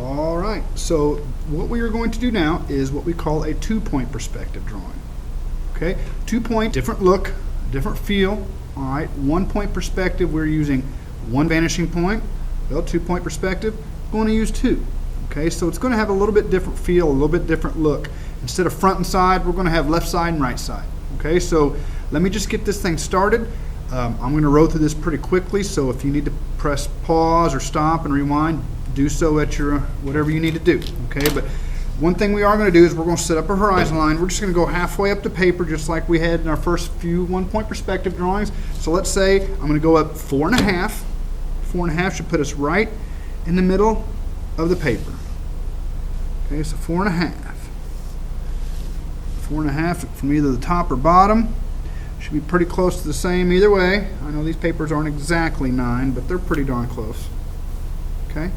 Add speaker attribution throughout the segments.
Speaker 1: All right, so what we are going to do now is what we call a 2-point perspective drawing. Okay, 2-point, different look, different feel. All right, 1-point perspective, we're using 1 vanishing point. Well, 2-point perspective, we're going to use 2. Okay, so it's going to have a little bit different feel, a little bit different look. Instead of front and side, we're going to have left side and right side. Okay, so let me just get this thing started. I'm going to roll through this pretty quickly, so if you need to press pause or stop and rewind, do so at your whatever you need to do. Okay, but one thing we are going to do is we're going to set up a horizon line. We're just going to go halfway up the paper, just like we had in our first few 1-point perspective drawings. So let's say I'm going to go up 4.5. 4.5 should put us right in the middle of the paper. Okay, so 4.5. 4.5 from either the top or bottom. Should be pretty close to the same either way. I know these papers aren't exactly 9, but they're pretty darn close. Okay.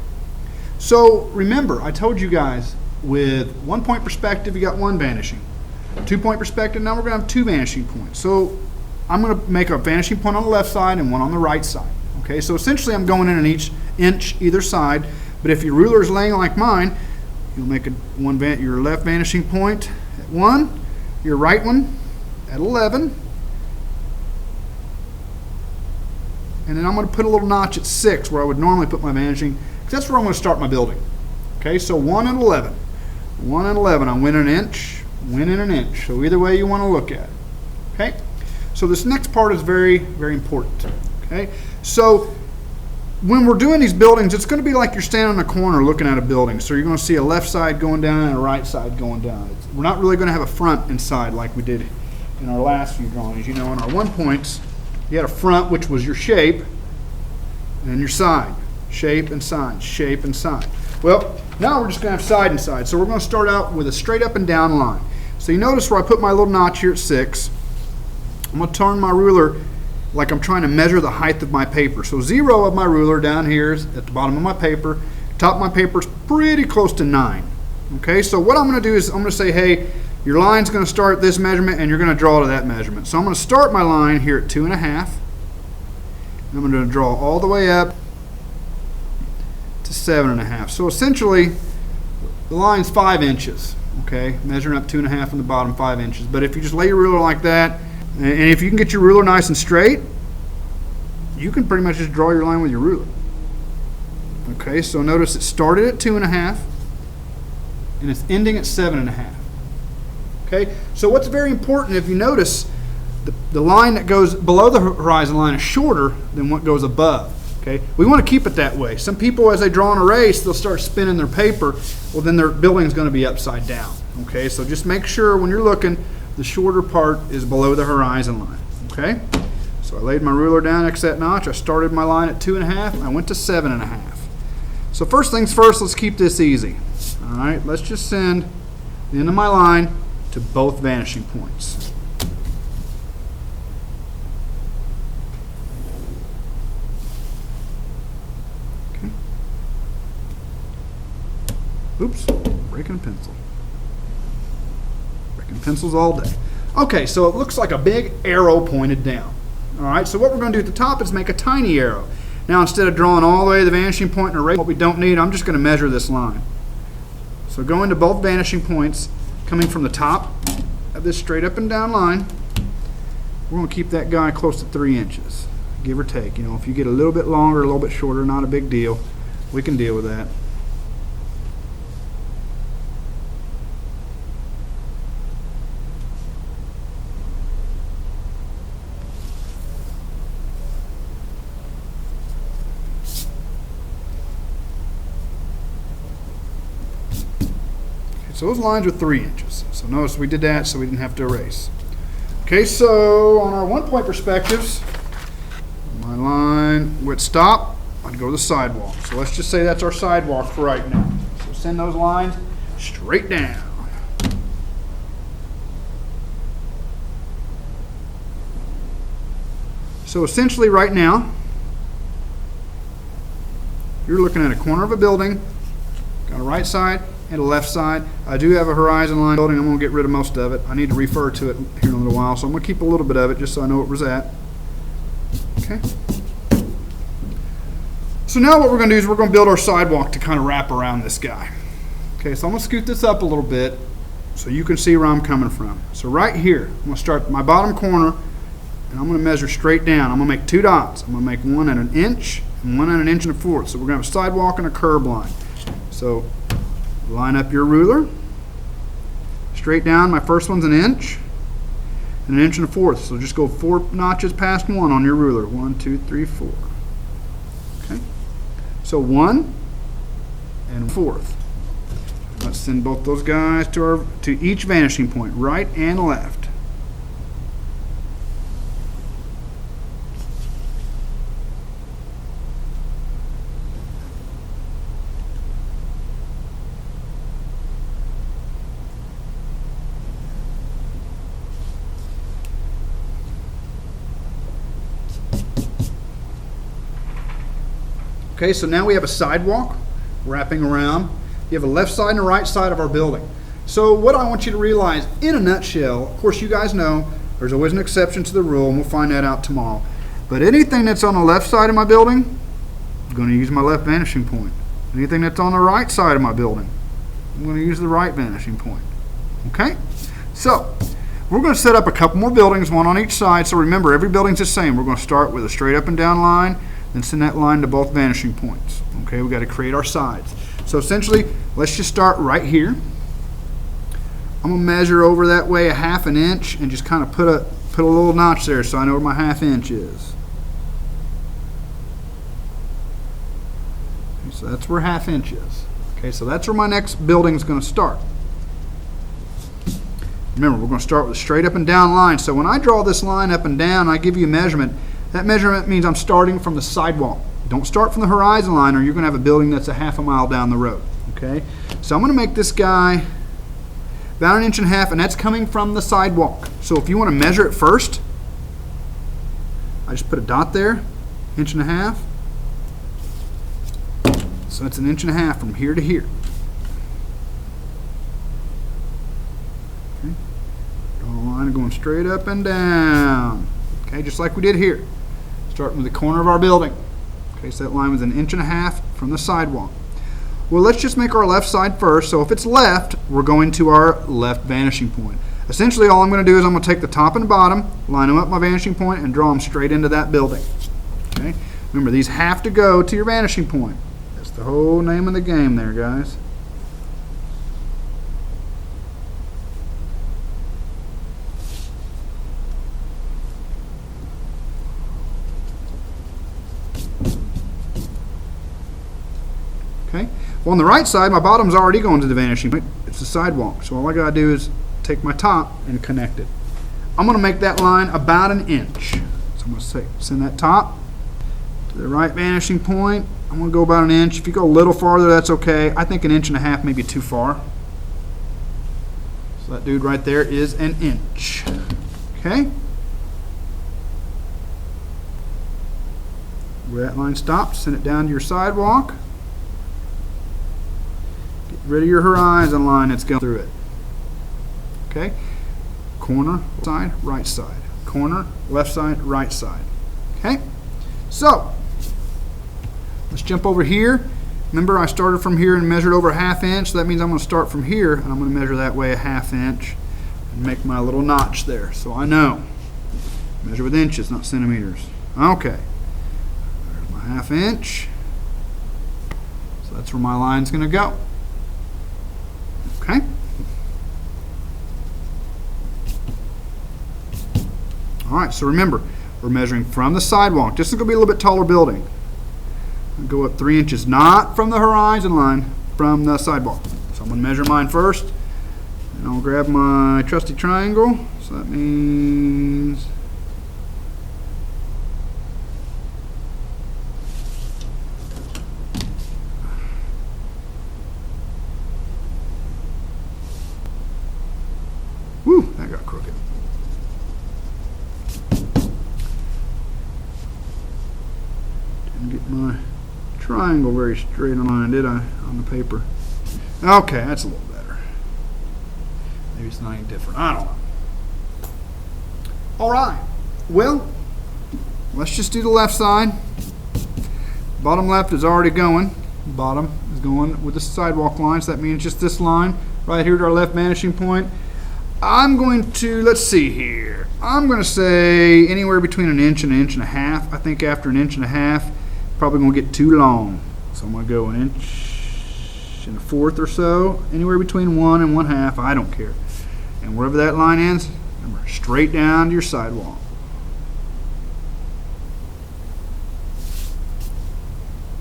Speaker 1: So remember, I told you guys with 1-point perspective, you got 1 vanishing. 2-point perspective, now we're going to have 2 vanishing points. So I'm going to make a vanishing point on the left side and one on the right side. Okay, so essentially I'm going in an each inch either side, but if your ruler is laying like mine, you'll make your left vanishing point at 1, your right one at 11, and then I'm going to put a little notch at 6 where I would normally put my vanishing, because that's where I'm going to start my building. Okay, so 1 and 11. 1 and 11, I win an inch, win in an inch. So either way you want to look at it. Okay, so this next part is very, very important. Okay, so when we're doing these buildings, it's going to be like you're standing in a corner looking at a building. So you're going to see a left side going down and a right side going down. We're not really going to have a front and side like we did in our last few drawings. You know, in our 1-points, you had a front, which was your shape, and your side. Shape and side, shape and side. Well, now we're just going to have side and side. So we're going to start out with a straight up and down line. So you notice where I put my little notch here at 6. I'm going to turn my ruler like I'm trying to measure the height of my paper. So 0 of my ruler down here is at the bottom of my paper. Top of my paper is pretty close to 9. Okay, so what I'm going to do is I'm going to say, hey, your line's going to start at this measurement and you're going to draw to that measurement. So I'm going to start my line here at 2.5. I'm going to draw all the way up to 7.5. So essentially, the line's 5 inches. Okay, measuring up 2.5 from the bottom, 5 inches. But if you just lay your ruler like that, and if you can get your ruler nice and straight, you can pretty much just draw your line with your ruler. Okay, so notice it started at 2.5 and it's ending at 7.5. Okay, so what's very important, if you notice, the line that goes below the horizon line is shorter than what goes above. Okay, we want to keep it that way. Some people, as they draw in a race, they'll start spinning their paper. Well, then their building is going to be upside down. Okay, so just make sure when you're looking, the shorter part is below the horizon line. Okay, so I laid my ruler down next to that notch. I started my line at 2.5 and I went to 7.5. So first things first, let's keep this easy. All right, let's just send the end of my line to both vanishing points. Okay. Oops, breaking a pencil. Breaking pencils all day. Okay, so it looks like a big arrow pointed down. All right, so what we're going to do at the top is make a tiny arrow. Now, instead of drawing all the way to the vanishing point and erase what we don't need, I'm just going to measure this line. So go into both vanishing points, coming from the top of this straight up and down line. We're going to keep that guy close to 3 inches, give or take. You know, if you get a little bit longer, a little bit shorter, not a big deal. We can deal with that. So those lines are 3 inches. So notice we did that so we didn't have to erase. Okay, so on our 1-point perspectives, my line would stop, I'd go to the sidewalk. So let's just say that's our sidewalk for right now. So send those lines straight down. So essentially right now, you're looking at a corner of a building, got a right side and a left side. I do have a horizon line building. I'm going to get rid of most of it. I need to refer to it here in a little while, so I'm going to keep a little bit of it just so I know where it was at. Okay. So So now what we're going to do is we're going to build our sidewalk to kind of wrap around this guy. Okay, so I'm going to scoot this up a little bit so you can see where I'm coming from. So right here, I'm going to start at my bottom corner, and I'm going to measure straight down. I'm going to make 2 dots. I'm going to make one at 1 inch and one at 1 1/4 inches. So we're going to have a sidewalk and a curb line. So line up your ruler. Straight down, my first one's 1 inch and 1 1/4 inches. So just go 4 notches past 1 on your ruler. 1, 2, 3, 4. Okay. So 1 and 1/4. Let's send both those guys to each vanishing point, right and left. Okay, so now we have a sidewalk wrapping around. You have a left side and a right side of our building. So what I want you to realize, in a nutshell, of course you guys know there's always an exception to the rule, and we'll find that out tomorrow. But anything that's on the left side of my building, I'm going to use my left vanishing point. Anything that's on the right side of my building, I'm going to use the right vanishing point. Okay? So we're going to set up a couple more buildings, one on each side. So remember, every building's the same. We're going to start with a straight up and down line, then send that line to both vanishing points. Okay, we've got to create our sides. So essentially, let's just start right here. I'm going to measure over that way 1/2 inch and just kind of put a little notch there so I know where my 1/2 inch is. Okay, so that's where 1/2 inch is. Okay, so that's where my next building is going to start. Remember, we're going to start with a straight up and down line. So when I draw this line up and down, I give you a measurement. That measurement means I'm starting from the sidewalk. Don't start from the horizon line, or you're going to have a building that's 1/2 mile down the road. Okay, so I'm going to make this guy about 1.5 inches, and that's coming from the sidewalk. So if you want to measure it first, I just put a dot there, 1.5 inches. So that's 1.5 inches from here to here. Okay, draw a line going straight up and down. Okay, just like we did here, starting with the corner of our building. Okay, so that line was 1.5 inches from the sidewalk. Well, let's just make our left side first. So if it's left, we're going to our left vanishing point. Essentially, all I'm going to do is I'm going to take the top and the bottom, line them up my vanishing point, and draw them straight into that building. Okay. Remember, these have to go to your vanishing point. That's the whole name of the game there, guys. Okay. Well, on the right side, my bottom's already going to the vanishing point. It's the sidewalk. So all I got to do is take my top and connect it. I'm going to make that line about 1 inch. So I'm going to send that top to the right vanishing point. I'm going to go about 1 inch. If you go a little farther, that's okay. I think 1.5 inches may be too far. So that dude right there is 1 inch. Okay. Where that line stops, send it down to your sidewalk. Get rid of your horizon line that's going through it. Okay? Corner, side, right side. Corner, left side, right side. Okay? So, let's jump over here. Remember, I started from here and measured over 1/2 inch, so that means I'm going to start from here, and I'm going to measure that way 1/2 inch and make my little notch there, so I know. Measure with inches, not centimeters. Okay. There's my 1/2 inch. So that's where my line's going to go. Okay? All right, so remember, we're measuring from the sidewalk. This is going to be a little bit taller building. I'll go up 3 inches, not from the horizon line, from the sidewalk. So I'm going to measure mine first, and I'll grab my trusty triangle. So that means whew, that got crooked. Didn't get my triangle very straight on line, did I, on the paper? Okay, that's a little better. Maybe it's not any different. I don't know. All right. Well, let's just do the left side. Bottom left is already going. Bottom is going with the sidewalk line, so that means just this line right here to our left vanishing point. I'm going to, let's see here. I'm going to say anywhere between an inch and a half. I think after an inch and a half, probably going to get too long. So I'm going to go an inch and a fourth or so. Anywhere between 1 and 1/2. I don't care. And wherever that line ends, remember, straight down to your sidewalk.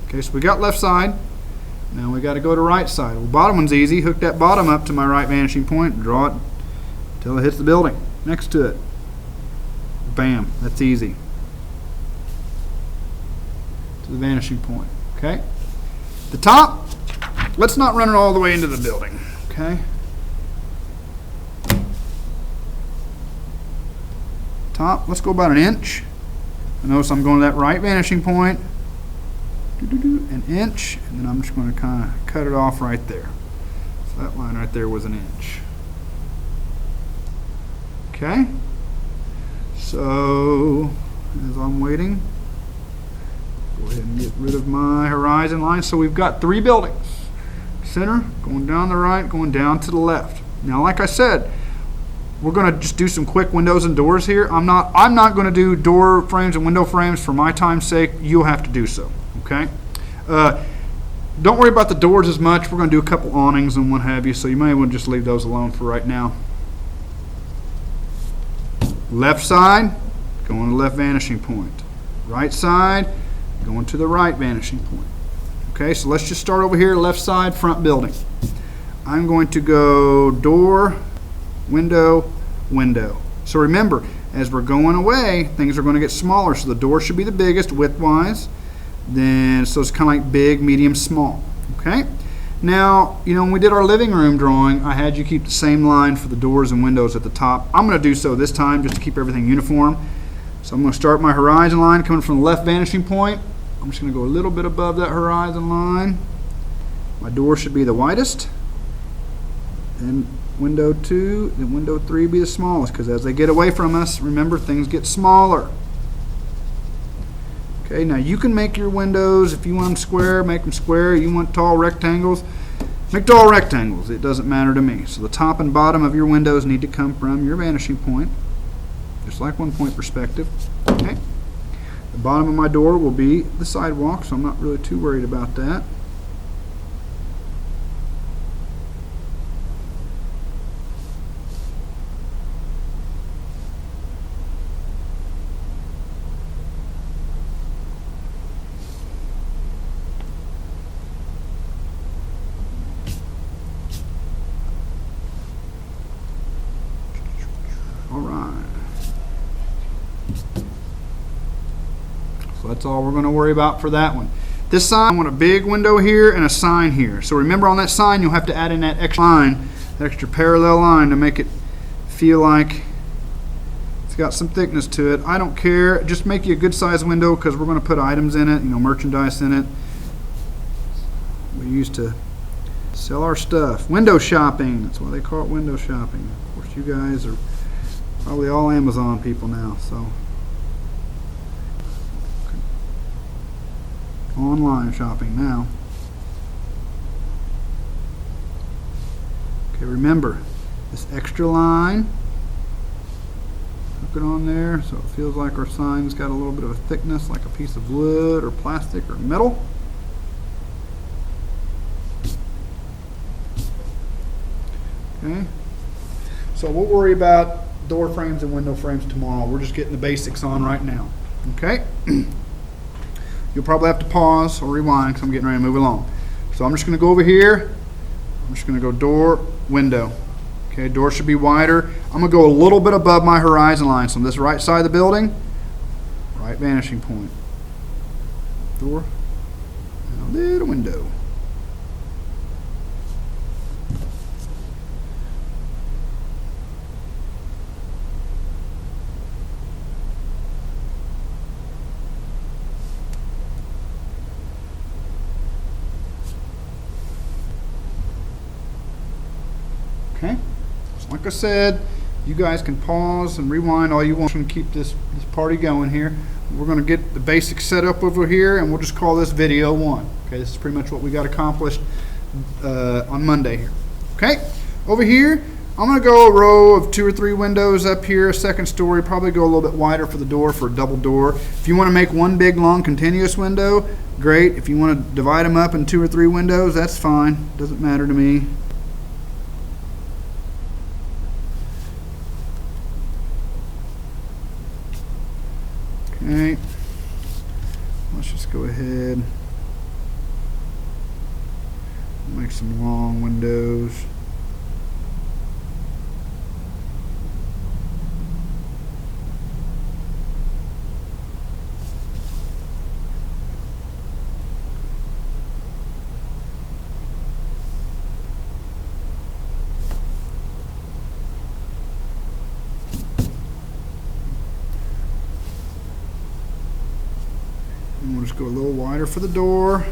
Speaker 1: Okay, so we got left side. Now we got to go to right side. Well, bottom one's easy. Hook that bottom up to my right vanishing point and draw it until it hits the building next to it. Bam, that's easy. To the vanishing point, okay? The top, let's not run it all the way into the building, okay? Top, let's go about an inch. I notice I'm going to that right vanishing point. An inch, and then I'm just going to kind of cut it off right there. So that line right there was an inch. Okay, so as I'm waiting, go ahead and get rid of my horizon line. So we've got 3 buildings. Center, going down the right, going down to the left. Now, like I said, we're going to just do some quick windows and doors here. I'm not going to do door frames and window frames for my time's sake. You'll have to do so. Okay. Don't worry about the doors as much. We're going to do a couple awnings and what have you, so you may want to just leave those alone for right now. Left side, going to left vanishing point. Right side, going to the right vanishing point. Okay, so let's just start over here, left side, front building. I'm going to go door, window, window. So remember, as we're going away, things are going to get smaller. So the door should be the biggest width-wise. Then, so it's kind of like big, medium, small. Okay? Now, you know, when we did our living room drawing, I had you keep the same line for the doors and windows at the top. I'm going to do so this time just to keep everything uniform. So I'm going to start my horizon line coming from the left vanishing point. I'm just going to go a little bit above that horizon line. My door should be the widest. Then window 2, then window 3 be the smallest, because as they get away from us, remember, things get smaller. Okay, now you can make your windows, if you want them square, make them square. You want tall rectangles, make tall rectangles. It doesn't matter to me. So the top and bottom of your windows need to come from your vanishing point, just like 1-point perspective. Okay. The bottom of my door will be the sidewalk, so I'm not really too worried about that. So that's all we're going to worry about for that one. This sign, I want a big window here and a sign here. So remember, on that sign, you'll have to add in that extra line, that extra parallel line, to make it feel like it's got some thickness to it. I don't care. Just make you a good sized window, because we're going to put items in it, you know, merchandise in it. We used to sell our stuff. Window shopping. That's why they call it window shopping. Of course, you guys are probably all Amazon people now, so. Online shopping now. Okay, remember this extra line, hook it on there so it feels like our sign's got a little bit of a thickness, like a piece of wood or plastic or metal. Okay, so we'll worry about door frames and window frames tomorrow. We're just getting the basics on right now. Okay. You'll probably have to pause or rewind because I'm getting ready to move along. So I'm just going to go over here. I'm just going to go door, window. Okay, door should be wider. I'm going to go a little bit above my horizon line. So on this right side of the building, right vanishing point. Door, and a little window. Okay, so like I said, you guys can pause and rewind all you want to keep this party going here. we're going to get the basic setup over here, and we'll just call this video 1. Okay, this is pretty much what we got accomplished on Monday here. Okay, over here, I'm going to go a row of 2 or 3 windows up here, a second story, probably go a little bit wider for the door, for a double door. If you want to make one big, long, continuous window, great. If you want to divide them up in 2 or 3 windows, that's fine. Doesn't matter to me. Okay, let's just go ahead, make some long windows. And we'll just go a little wider for the door.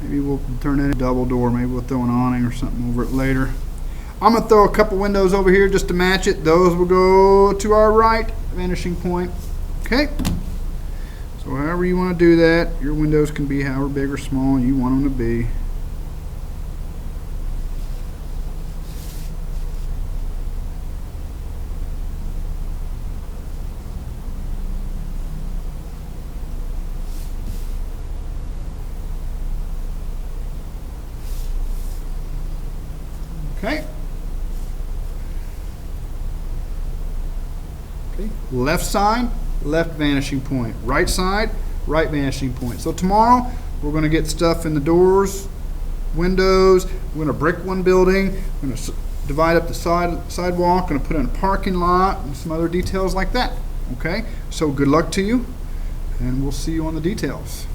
Speaker 1: Maybe we'll turn that into a double door. Maybe we'll throw an awning or something over it later. I'm going to throw a couple windows over here just to match it. Those will go to our right vanishing point. Okay? So however you want to do that, your windows can be however big or small you want them to be. Okay. Okay. Left side, left vanishing point. Right side, right vanishing point. So tomorrow we're going to get stuff in the doors, windows. We're going to brick one building. We're going to divide up the sidewalk. Going to put in a parking lot and some other details like that. Okay. So good luck to you, and we'll see you on the details.